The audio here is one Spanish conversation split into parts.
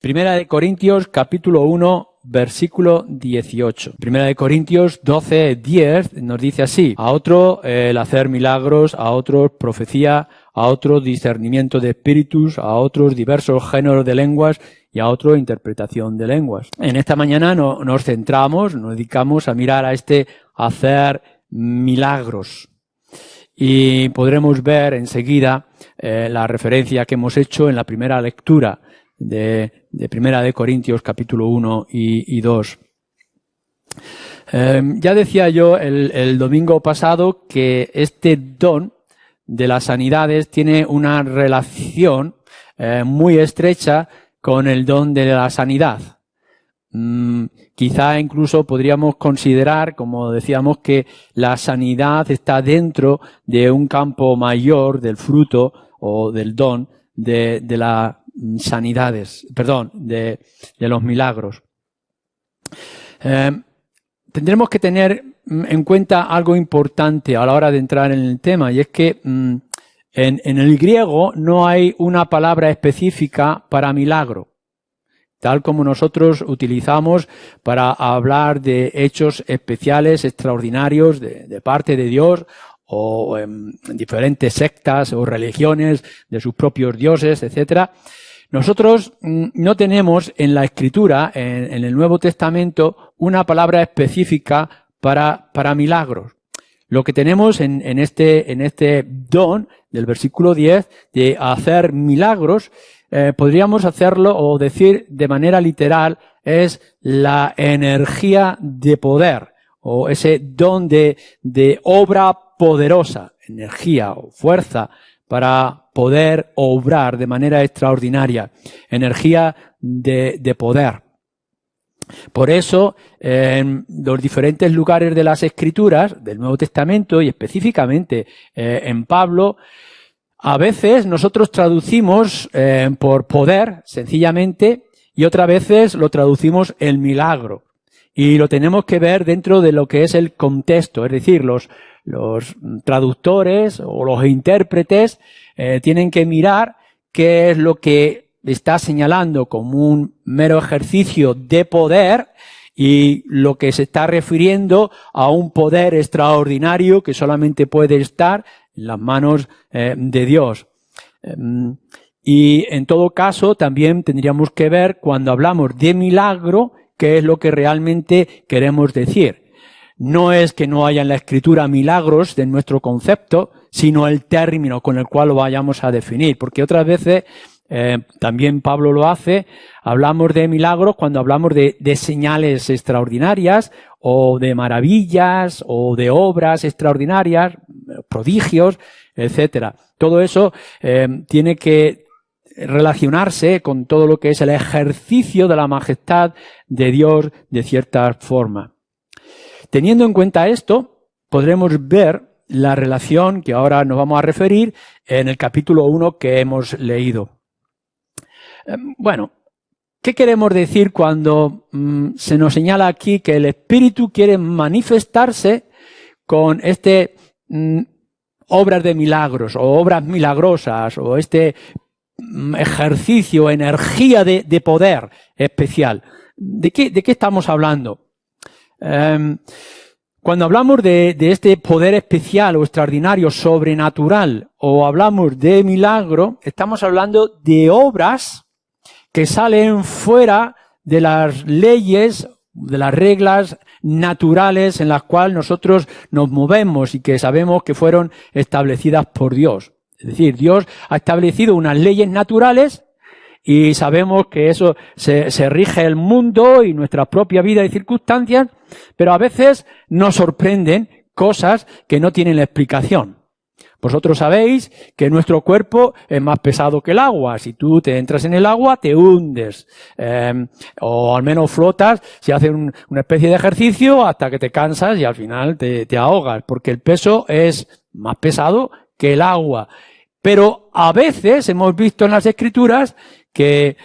Primera de Corintios, capítulo 1, versículo 18. Primera de Corintios 12, 10 nos dice así: a otro el hacer milagros, a otros profecía, a otros discernimiento de espíritus, a otros diversos géneros de lenguas y a otros interpretación de lenguas. En esta mañana nos centramos, nos dedicamos a mirar a este hacer milagros. Y podremos ver enseguida la referencia que hemos hecho en la primera lectura de Primera de Corintios capítulo 1 y 2. Ya decía yo el domingo pasado que este don de las sanidades tiene una relación muy estrecha con el don de la sanidad. Quizá incluso podríamos considerar, como decíamos, que la sanidad está dentro de un campo mayor del fruto o del don de las sanidades, perdón, de los milagros. Tendremos que tener en cuenta algo importante a la hora de entrar en el tema, y es que en el griego no hay una palabra específica para milagro, tal como nosotros utilizamos para hablar de hechos especiales, extraordinarios de parte de Dios, o en diferentes sectas o religiones de sus propios dioses, etcétera. Nosotros no tenemos en la Escritura, en el Nuevo Testamento, una palabra específica para milagros. Lo que tenemos en este don del versículo 10 de hacer milagros, podríamos hacerlo o decir de manera literal, es la energía de poder o ese don de obra poderosa, energía o fuerza para poder obrar de manera extraordinaria, energía de poder. Por eso, en los diferentes lugares de las Escrituras, del Nuevo Testamento y específicamente en Pablo, a veces nosotros traducimos por poder, sencillamente, y otras veces lo traducimos en milagro. Y lo tenemos que ver dentro de lo que es el contexto, es decir, los traductores o los intérpretes tienen que mirar qué es lo que está señalando como un mero ejercicio de poder y lo que se está refiriendo a un poder extraordinario que solamente puede estar en las manos de Dios. Y en todo caso también tendríamos que ver cuando hablamos de milagro qué es lo que realmente queremos decir. No es que no haya en la Escritura milagros de nuestro concepto, sino el término con el cual lo vayamos a definir. Porque otras veces, también Pablo lo hace, hablamos de milagros cuando hablamos de señales extraordinarias, o de maravillas, o de obras extraordinarias, prodigios, etcétera. Todo eso tiene que relacionarse con todo lo que es el ejercicio de la majestad de Dios de cierta forma. Teniendo en cuenta esto, podremos ver la relación que ahora nos vamos a referir en el capítulo 1 que hemos leído. Bueno, ¿qué queremos decir cuando se nos señala aquí que el Espíritu quiere manifestarse con obras de milagros o obras milagrosas o ejercicio, energía de poder especial? ¿De qué estamos hablando? Cuando hablamos de este poder especial o extraordinario, sobrenatural, o hablamos de milagro, estamos hablando de obras que salen fuera de las leyes, de las reglas naturales en las cuales nosotros nos movemos y que sabemos que fueron establecidas por Dios. Es decir, Dios ha establecido unas leyes naturales y sabemos que eso se rige el mundo y nuestra propia vida y circunstancias, pero a veces nos sorprenden cosas que no tienen explicación. Vosotros sabéis que nuestro cuerpo es más pesado que el agua. Si tú te entras en el agua, te hundes. O al menos flotas si haces una especie de ejercicio hasta que te cansas y al final te ahogas, porque el peso es más pesado que el agua. Pero a veces hemos visto en las Escrituras que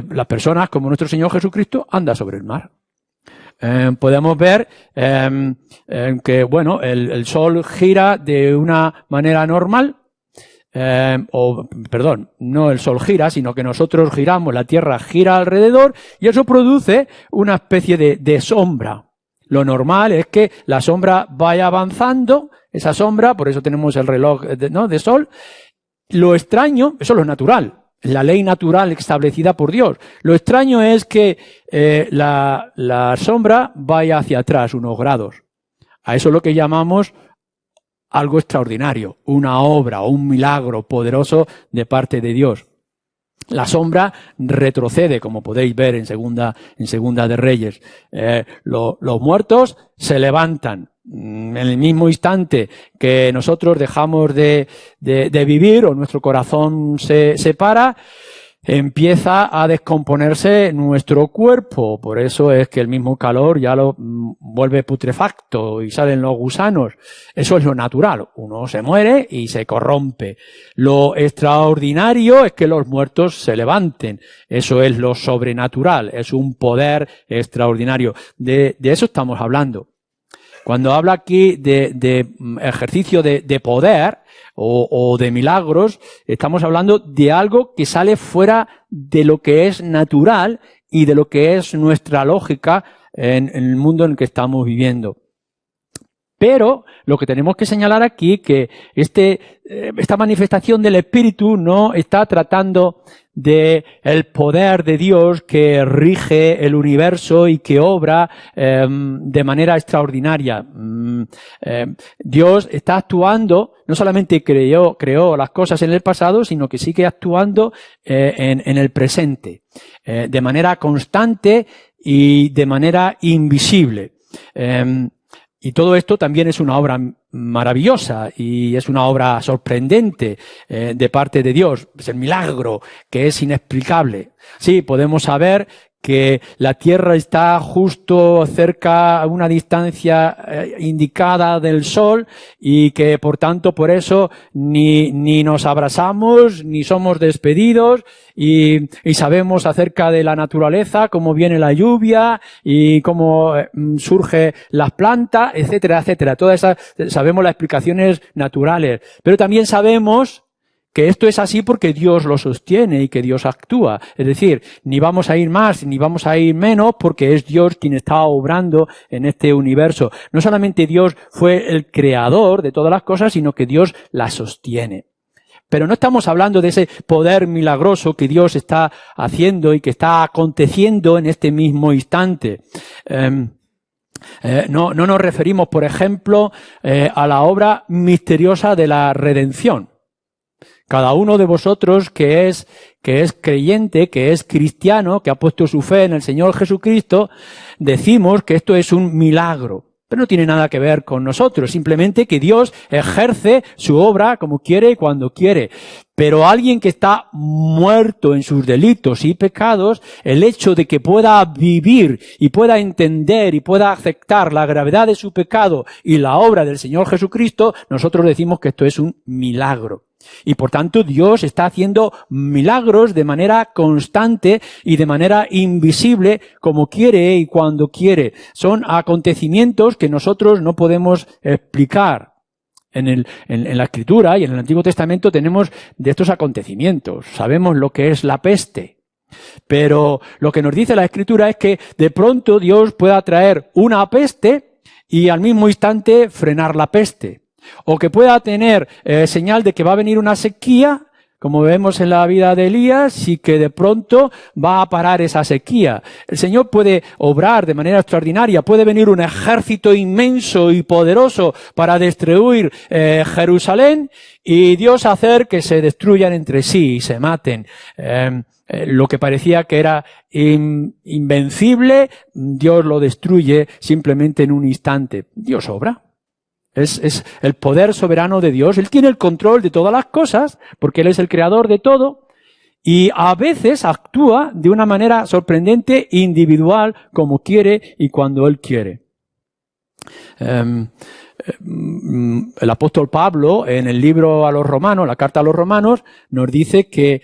las personas, como nuestro Señor Jesucristo, anda sobre el mar. Podemos ver que, bueno, el sol gira de una manera normal, no el Sol gira, sino que nosotros giramos, la Tierra gira alrededor y eso produce una especie de sombra. Lo normal es que la sombra vaya avanzando, esa sombra, por eso tenemos el reloj de Sol. Lo extraño, eso es lo natural, la ley natural establecida por Dios. Lo extraño es que la sombra vaya hacia atrás unos grados. A eso es lo que llamamos algo extraordinario, una obra o un milagro poderoso de parte de Dios. La sombra retrocede, como podéis ver en Segunda de Reyes. Los muertos se levantan. En el mismo instante que nosotros dejamos de vivir o nuestro corazón se para, empieza a descomponerse nuestro cuerpo. Por eso es que el mismo calor ya lo vuelve putrefacto y salen los gusanos. Eso es lo natural. Uno se muere y se corrompe. Lo extraordinario es que los muertos se levanten. Eso es lo sobrenatural. Es un poder extraordinario. De eso estamos hablando. Cuando habla aquí de ejercicio de poder o de milagros, estamos hablando de algo que sale fuera de lo que es natural y de lo que es nuestra lógica en el mundo en el que estamos viviendo. Pero lo que tenemos que señalar aquí que esta manifestación del Espíritu no está tratando de el poder de Dios que rige el universo y que obra de manera extraordinaria. Dios está actuando, no solamente creó las cosas en el pasado, sino que sigue actuando en el presente, de manera constante y de manera invisible. Y todo esto también es una obra maravillosa y es una obra sorprendente de parte de Dios. Es el milagro que es inexplicable. Sí, podemos saber que la Tierra está justo cerca a una distancia indicada del Sol y que por tanto por eso ni nos abrazamos ni somos despedidos y sabemos acerca de la naturaleza, cómo viene la lluvia y cómo surge las plantas, etcétera, etcétera. Todas esas sabemos las explicaciones naturales, pero también sabemos que esto es así porque Dios lo sostiene y que Dios actúa. Es decir, ni vamos a ir más ni vamos a ir menos porque es Dios quien está obrando en este universo. No solamente Dios fue el creador de todas las cosas, sino que Dios las sostiene. Pero no estamos hablando de ese poder milagroso que Dios está haciendo y que está aconteciendo en este mismo instante. No nos referimos, por ejemplo, a la obra misteriosa de la redención. Cada uno de vosotros que es creyente, que es cristiano, que ha puesto su fe en el Señor Jesucristo, decimos que esto es un milagro. Pero no tiene nada que ver con nosotros, simplemente que Dios ejerce su obra como quiere y cuando quiere. Pero alguien que está muerto en sus delitos y pecados, el hecho de que pueda vivir y pueda entender y pueda aceptar la gravedad de su pecado y la obra del Señor Jesucristo, nosotros decimos que esto es un milagro. Y por tanto Dios está haciendo milagros de manera constante y de manera invisible como quiere y cuando quiere. Son acontecimientos que nosotros no podemos explicar. En la Escritura y en el Antiguo Testamento tenemos de estos acontecimientos. Sabemos lo que es la peste. Pero lo que nos dice la Escritura es que de pronto Dios pueda traer una peste y al mismo instante frenar la peste. O que pueda tener señal de que va a venir una sequía, como vemos en la vida de Elías, y que de pronto va a parar esa sequía. El Señor puede obrar de manera extraordinaria, puede venir un ejército inmenso y poderoso para destruir Jerusalén y Dios hacer que se destruyan entre sí y se maten. Lo que parecía que era invencible, Dios lo destruye simplemente en un instante. Dios obra. Es el poder soberano de Dios. Él tiene el control de todas las cosas, porque Él es el creador de todo, y a veces actúa de una manera sorprendente, individual, como quiere y cuando Él quiere. El apóstol Pablo, en el libro a los Romanos, la carta a los Romanos, nos dice que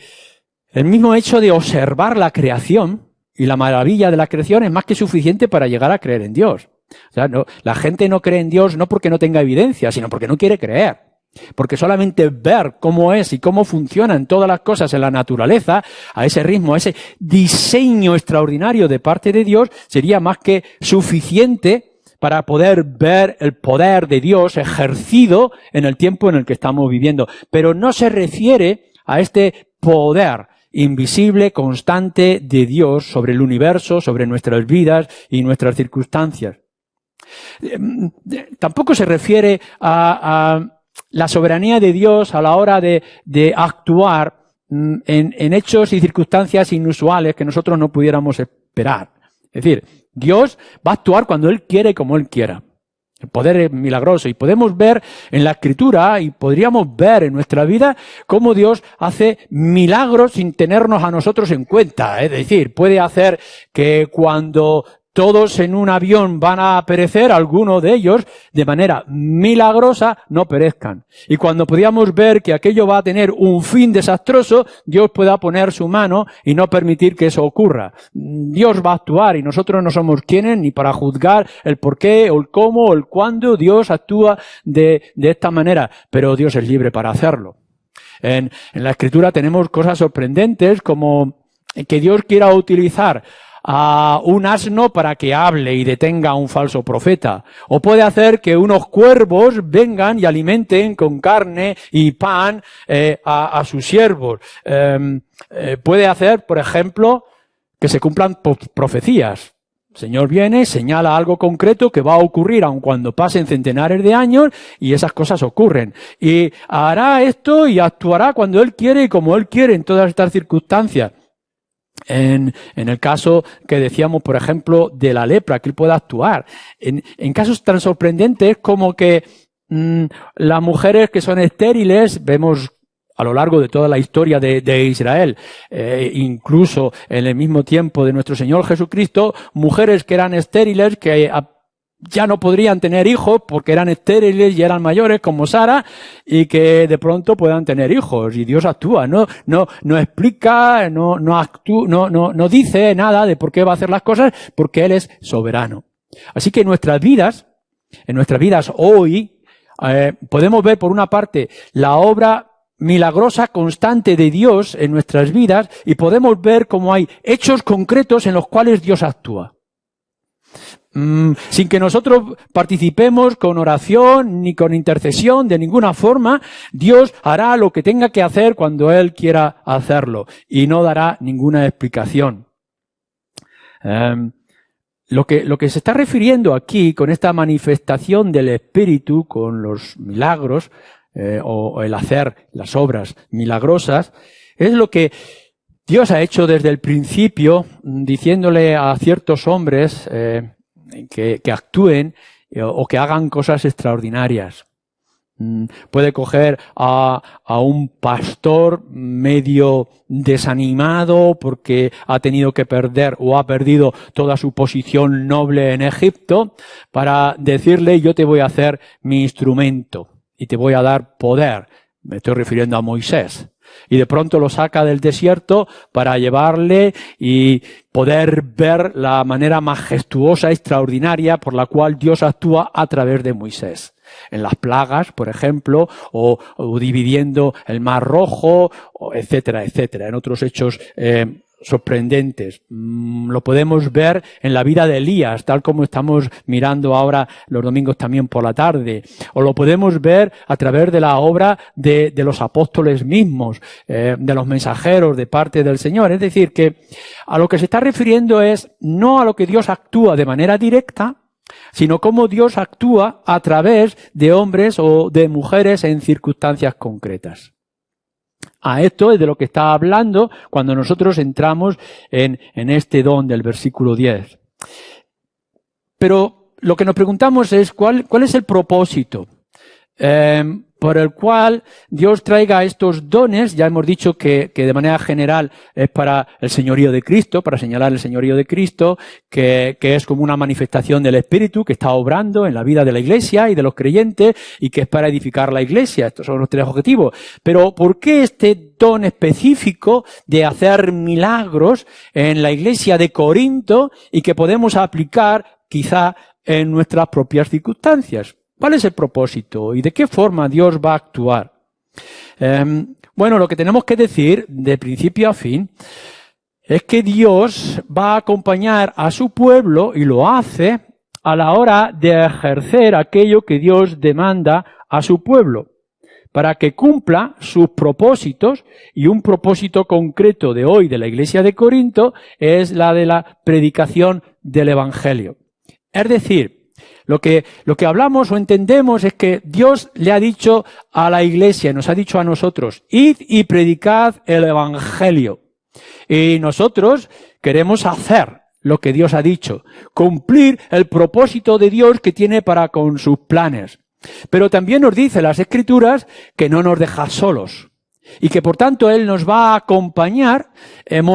el mismo hecho de observar la creación y la maravilla de la creación es más que suficiente para llegar a creer en Dios. O sea, la gente no cree en Dios no porque no tenga evidencia, sino porque no quiere creer. Porque solamente ver cómo es y cómo funcionan todas las cosas en la naturaleza, a ese ritmo, a ese diseño extraordinario de parte de Dios, sería más que suficiente para poder ver el poder de Dios ejercido en el tiempo en el que estamos viviendo. Pero no se refiere a este poder invisible, constante de Dios sobre el universo, sobre nuestras vidas y nuestras circunstancias. Tampoco se refiere a la soberanía de Dios a la hora de actuar en hechos y circunstancias inusuales que nosotros no pudiéramos esperar. Es decir, Dios va a actuar cuando Él quiere y como Él quiera. El poder es milagroso y podemos ver en la Escritura y podríamos ver en nuestra vida cómo Dios hace milagros sin tenernos a nosotros en cuenta. Es decir, puede hacer que cuando todos en un avión van a perecer, algunos de ellos, de manera milagrosa, no perezcan. Y cuando podíamos ver que aquello va a tener un fin desastroso, Dios pueda poner su mano y no permitir que eso ocurra. Dios va a actuar y nosotros no somos quienes ni para juzgar el por qué, o el cómo, o el cuándo. Dios actúa de esta manera, pero Dios es libre para hacerlo. En la Escritura tenemos cosas sorprendentes como que Dios quiera utilizar a un asno para que hable y detenga a un falso profeta. O puede hacer que unos cuervos vengan y alimenten con carne y pan a sus siervos. Puede hacer, por ejemplo, que se cumplan profecías. El Señor viene, señala algo concreto que va a ocurrir aun cuando pasen centenares de años y esas cosas ocurren. Y hará esto y actuará cuando Él quiere y como Él quiere en todas estas circunstancias. En el caso que decíamos, por ejemplo, de la lepra, que Él pueda actuar. En casos tan sorprendentes como que las mujeres que son estériles, vemos a lo largo de toda la historia de Israel, incluso en el mismo tiempo de nuestro Señor Jesucristo, mujeres que eran estériles, que ya no podrían tener hijos porque eran estériles y eran mayores como Sara y que de pronto puedan tener hijos y Dios actúa, no explica, no dice nada de por qué va a hacer las cosas porque Él es soberano. Así que en nuestras vidas hoy podemos ver por una parte la obra milagrosa constante de Dios en nuestras vidas y podemos ver cómo hay hechos concretos en los cuales Dios actúa. Sin que nosotros participemos con oración ni con intercesión de ninguna forma, Dios hará lo que tenga que hacer cuando Él quiera hacerlo y no dará ninguna explicación. Lo que se está refiriendo aquí con esta manifestación del Espíritu, con los milagros o el hacer las obras milagrosas, es lo que Dios ha hecho desde el principio, diciéndole a ciertos hombres que actúen o que hagan cosas extraordinarias. Puede coger a un pastor medio desanimado porque ha tenido que perder o ha perdido toda su posición noble en Egipto para decirle: yo te voy a hacer mi instrumento y te voy a dar poder. Me estoy refiriendo a Moisés. Y de pronto lo saca del desierto para llevarle y poder ver la manera majestuosa, extraordinaria por la cual Dios actúa a través de Moisés. En las plagas, por ejemplo, o dividiendo el Mar Rojo, etcétera, etcétera. En otros hechos sorprendentes. Lo podemos ver en la vida de Elías, tal como estamos mirando ahora los domingos también por la tarde. O lo podemos ver a través de la obra de los apóstoles mismos, de los mensajeros de parte del Señor. Es decir, que a lo que se está refiriendo es no a lo que Dios actúa de manera directa, sino cómo Dios actúa a través de hombres o de mujeres en circunstancias concretas. A esto es de lo que está hablando cuando nosotros entramos en este don del versículo 10. Pero lo que nos preguntamos es ¿cuál es el propósito por el cual Dios traiga estos dones? Ya hemos dicho que de manera general es para el señorío de Cristo, para señalar el señorío de Cristo, que es como una manifestación del Espíritu que está obrando en la vida de la Iglesia y de los creyentes y que es para edificar la Iglesia. Estos son los tres objetivos. Pero ¿por qué este don específico de hacer milagros en la Iglesia de Corinto y que podemos aplicar quizá en nuestras propias circunstancias? ¿Cuál es el propósito y de qué forma Dios va a actuar? Bueno, lo que tenemos que decir de principio a fin es que Dios va a acompañar a su pueblo y lo hace a la hora de ejercer aquello que Dios demanda a su pueblo, para que cumpla sus propósitos, y un propósito concreto de hoy de la Iglesia de Corinto es la de la predicación del Evangelio. Es decir, lo que hablamos o entendemos es que Dios le ha dicho a la Iglesia, nos ha dicho a nosotros, id y predicad el Evangelio. Y nosotros queremos hacer lo que Dios ha dicho, cumplir el propósito de Dios que tiene para con sus planes. Pero también nos dice las Escrituras que no nos deja solos y que por tanto Él nos va a acompañar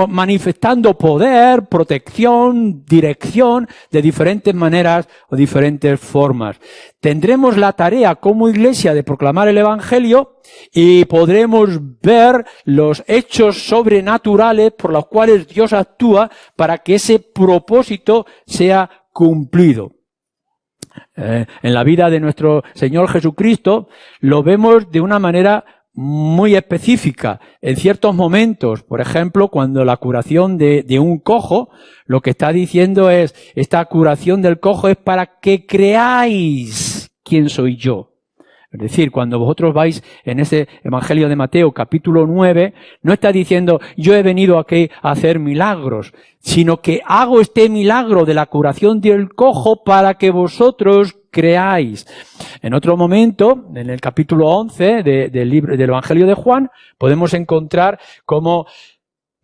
manifestando poder, protección, dirección de diferentes maneras o diferentes formas. Tendremos la tarea como Iglesia de proclamar el Evangelio y podremos ver los hechos sobrenaturales por los cuales Dios actúa para que ese propósito sea cumplido. En la vida de nuestro Señor Jesucristo lo vemos de una manera muy específica. En ciertos momentos, por ejemplo, cuando la curación de un cojo, lo que está diciendo es, esta curación del cojo es para que creáis quién soy yo. Es decir, cuando vosotros vais en ese Evangelio de Mateo, capítulo 9, no está diciendo, yo he venido aquí a hacer milagros, sino que hago este milagro de la curación del cojo para que vosotros creáis. En otro momento, en el capítulo 11 del Evangelio de Juan, podemos encontrar cómo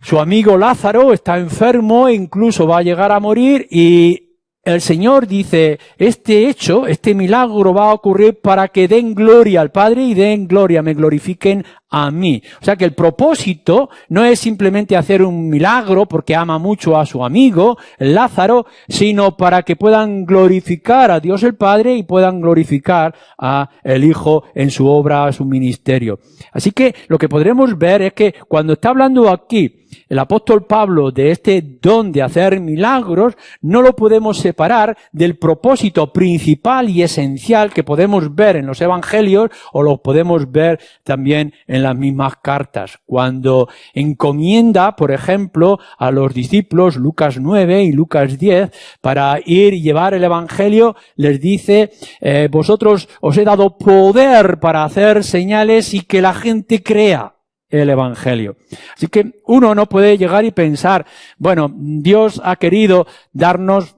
su amigo Lázaro está enfermo e incluso va a llegar a morir, y el Señor dice, este hecho, este milagro va a ocurrir para que den gloria al Padre y den gloria, me glorifiquen a mí. O sea que el propósito no es simplemente hacer un milagro porque ama mucho a su amigo, Lázaro, sino para que puedan glorificar a Dios el Padre y puedan glorificar a el Hijo en su obra, a su ministerio. Así que lo que podremos ver es que cuando está hablando aquí el apóstol Pablo de este don de hacer milagros, no lo podemos separar del propósito principal y esencial que podemos ver en los evangelios o lo podemos ver también en las mismas cartas. Cuando encomienda, por ejemplo, a los discípulos, Lucas 9 y Lucas 10, para ir y llevar el evangelio, les dice, vosotros os he dado poder para hacer señales y que la gente crea el evangelio. Así que uno no puede llegar y pensar, bueno, Dios ha querido darnos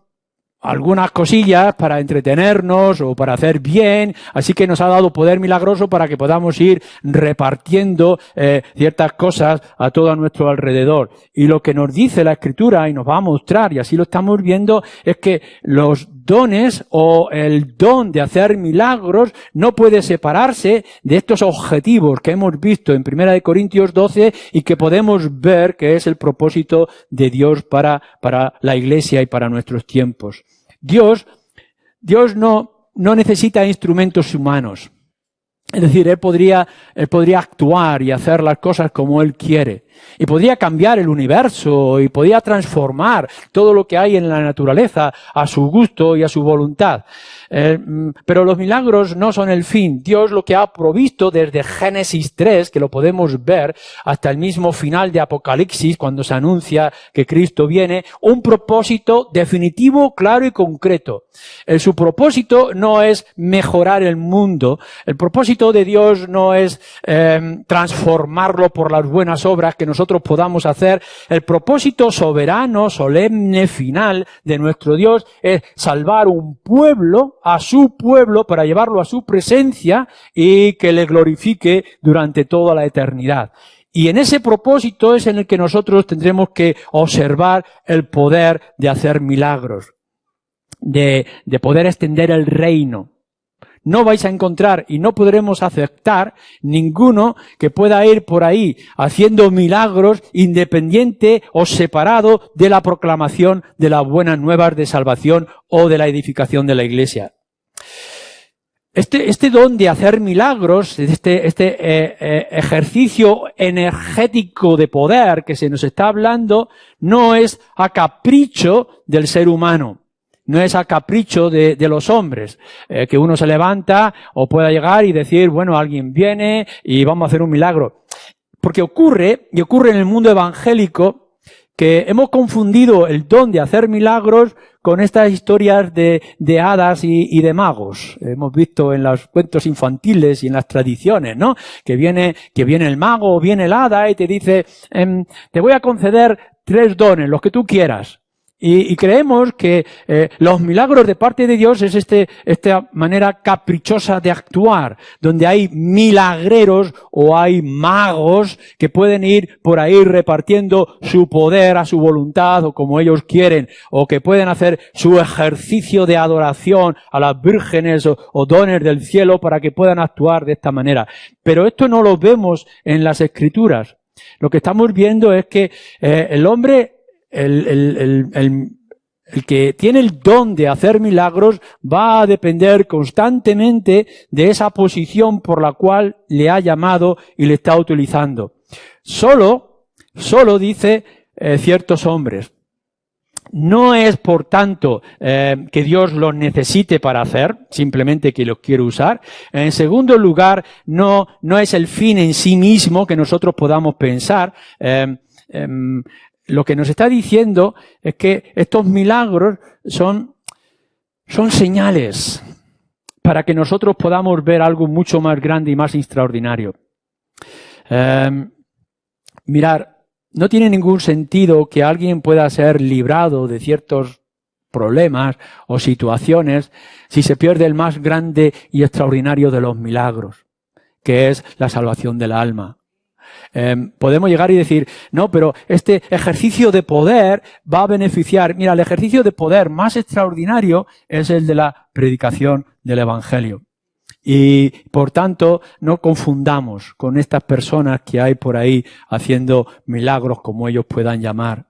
algunas cosillas para entretenernos o para hacer bien, así que nos ha dado poder milagroso para que podamos ir repartiendo ciertas cosas a todo a nuestro alrededor. Y lo que nos dice la Escritura y nos va a mostrar, y así lo estamos viendo, es que los dones o el don de hacer milagros no puede separarse de estos objetivos que hemos visto en 1 Corintios 12 y que podemos ver que es el propósito de Dios para la Iglesia y para nuestros tiempos. Dios no necesita instrumentos humanos. Es decir, Él podría actuar y hacer las cosas como Él quiere. Y podría cambiar el universo y podría transformar todo lo que hay en la naturaleza a su gusto y a su voluntad. Pero los milagros no son el fin. Dios lo que ha provisto desde Génesis 3, que lo podemos ver, hasta el mismo final de Apocalipsis, cuando se anuncia que Cristo viene, un propósito definitivo, claro y concreto. Su propósito no es mejorar el mundo. El propósito de Dios no es transformarlo por las buenas obras que nosotros podamos hacer. El propósito soberano, solemne, final de nuestro Dios es salvar un pueblo, a su pueblo, para llevarlo a su presencia y que le glorifique durante toda la eternidad. Y en ese propósito es en el que nosotros tendremos que observar el poder de hacer milagros, de poder extender el reino. No vais a encontrar y no podremos aceptar ninguno que pueda ir por ahí haciendo milagros independiente o separado de la proclamación de las buenas nuevas de salvación o de la edificación de la Iglesia. Este don de hacer milagros, este ejercicio energético de poder que se nos está hablando, no es a capricho del ser humano. no es a capricho de los hombres, que uno se levanta o pueda llegar y decir, bueno, alguien viene y vamos a hacer un milagro. Porque ocurre, y ocurre en el mundo evangélico, que hemos confundido el don de hacer milagros con estas historias de hadas y de magos. Hemos visto en los cuentos infantiles y en las tradiciones, ¿no? Que viene el mago o viene el hada y te dice, te voy a conceder 3 dones, los que tú quieras. Y creemos que los milagros de parte de Dios es esta manera caprichosa de actuar, donde hay milagreros o hay magos que pueden ir por ahí repartiendo su poder a su voluntad o como ellos quieren, o que pueden hacer su ejercicio de adoración a las vírgenes o dones del cielo para que puedan actuar de esta manera. Pero esto no lo vemos en las Escrituras. Lo que estamos viendo es que el hombre, el que tiene el don de hacer milagros va a depender constantemente de esa posición por la cual le ha llamado y le está utilizando. Solo dice ciertos hombres. No es, por tanto, que Dios los necesite para hacer, simplemente que los quiere usar. En segundo lugar, no es el fin en sí mismo que nosotros podamos pensar. Lo que nos está diciendo es que estos milagros son señales para que nosotros podamos ver algo mucho más grande y más extraordinario. Mirar, no tiene ningún sentido que alguien pueda ser librado de ciertos problemas o situaciones si se pierde el más grande y extraordinario de los milagros, que es la salvación del alma. Podemos llegar y decir, no, pero este ejercicio de poder va a beneficiar. Mira, el ejercicio de poder más extraordinario es el de la predicación del Evangelio. Y, por tanto, no confundamos con estas personas que hay por ahí haciendo milagros como ellos puedan llamar.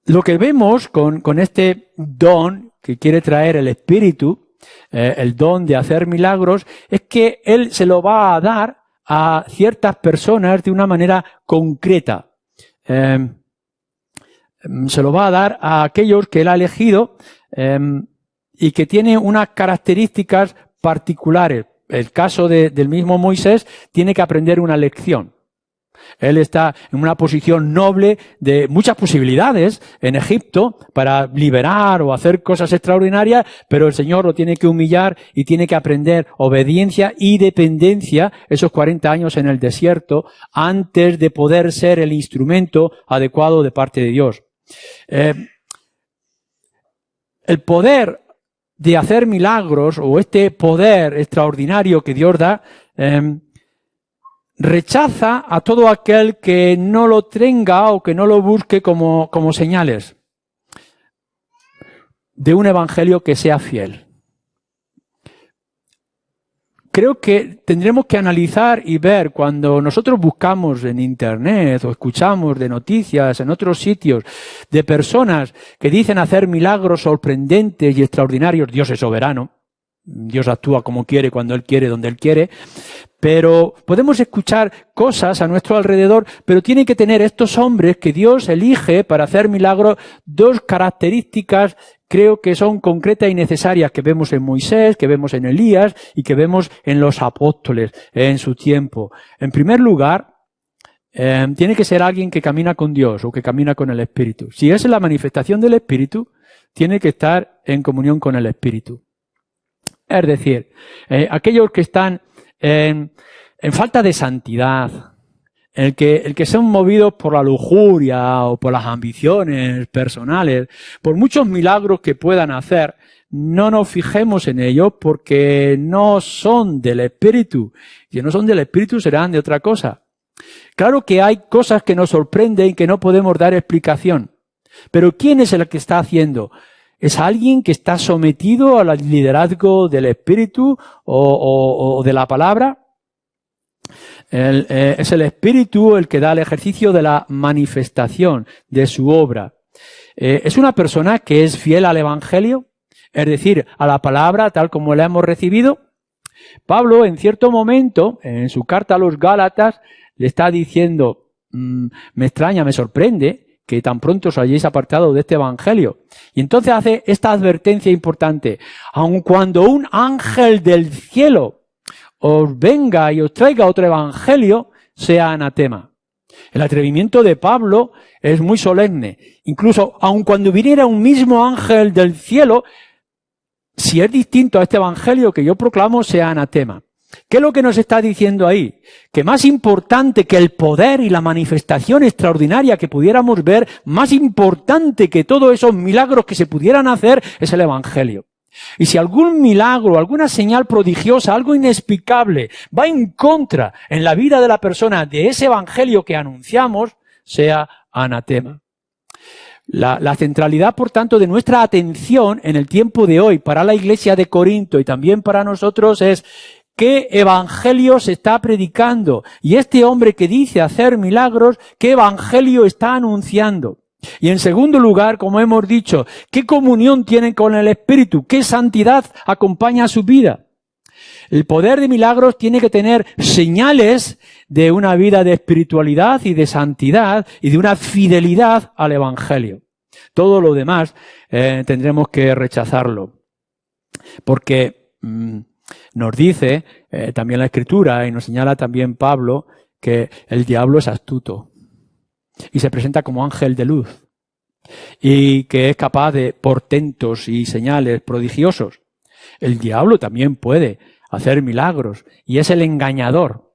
Lo que vemos con este don que quiere traer el Espíritu, el don de hacer milagros, es que Él se lo va a dar a ciertas personas de una manera concreta. Se lo va a dar a aquellos que Él ha elegido y que tiene unas características particulares. El caso del mismo Moisés tiene que aprender una lección. Él está en una posición noble de muchas posibilidades en Egipto para liberar o hacer cosas extraordinarias, pero el Señor lo tiene que humillar y tiene que aprender obediencia y dependencia esos 40 años en el desierto antes de poder ser el instrumento adecuado de parte de Dios. El poder de hacer milagros o este poder extraordinario que Dios da rechaza a todo aquel que no lo tenga o que no lo busque como señales de un evangelio que sea fiel. Creo que tendremos que analizar y ver cuando nosotros buscamos en Internet o escuchamos de noticias en otros sitios de personas que dicen hacer milagros sorprendentes y extraordinarios. Dios es soberano. Dios actúa como quiere, cuando Él quiere, donde Él quiere. Pero podemos escuchar cosas a nuestro alrededor, pero tienen que tener estos hombres que Dios elige para hacer milagros 2 características, creo que son concretas y necesarias, que vemos en Moisés, que vemos en Elías y que vemos en los apóstoles en su tiempo. En primer lugar, tiene que ser alguien que camina con Dios o que camina con el Espíritu. Si es la manifestación del Espíritu, tiene que estar en comunión con el Espíritu. Es decir, aquellos que están en falta de santidad, el que son movidos por la lujuria o por las ambiciones personales, por muchos milagros que puedan hacer, no nos fijemos en ellos porque no son del Espíritu. Si no son del Espíritu serán de otra cosa. Claro que hay cosas que nos sorprenden y que no podemos dar explicación. Pero ¿quién es el que está haciendo? ¿Es alguien que está sometido al liderazgo del Espíritu o de la palabra? Es el Espíritu el que da el ejercicio de la manifestación de su obra. ¿Es una persona que es fiel al Evangelio? Es decir, a la palabra tal como la hemos recibido. Pablo, en cierto momento, en su carta a los Gálatas, le está diciendo, me extraña, me sorprende, que tan pronto os hayáis apartado de este evangelio. Y entonces hace esta advertencia importante. Aun cuando un ángel del cielo os venga y os traiga otro evangelio, sea anatema. El atrevimiento de Pablo es muy solemne. Incluso, aun cuando viniera un mismo ángel del cielo, si es distinto a este evangelio que yo proclamo, sea anatema. ¿Qué es lo que nos está diciendo ahí? Que más importante que el poder y la manifestación extraordinaria que pudiéramos ver, más importante que todos esos milagros que se pudieran hacer, es el evangelio. Y si algún milagro, alguna señal prodigiosa, algo inexplicable, va en contra en la vida de la persona de ese evangelio que anunciamos, sea anatema. La centralidad, por tanto, de nuestra atención en el tiempo de hoy para la iglesia de Corinto y también para nosotros es ¿qué evangelio se está predicando? Y este hombre que dice hacer milagros, ¿qué evangelio está anunciando? Y en segundo lugar, como hemos dicho, ¿qué comunión tienen con el Espíritu? ¿Qué santidad acompaña a su vida? El poder de milagros tiene que tener señales de una vida de espiritualidad y de santidad y de una fidelidad al Evangelio. Todo lo demás tendremos que rechazarlo. Porque nos dice también la Escritura y nos señala también Pablo que el diablo es astuto y se presenta como ángel de luz y que es capaz de portentos y señales prodigiosos. El diablo también puede hacer milagros y es el engañador.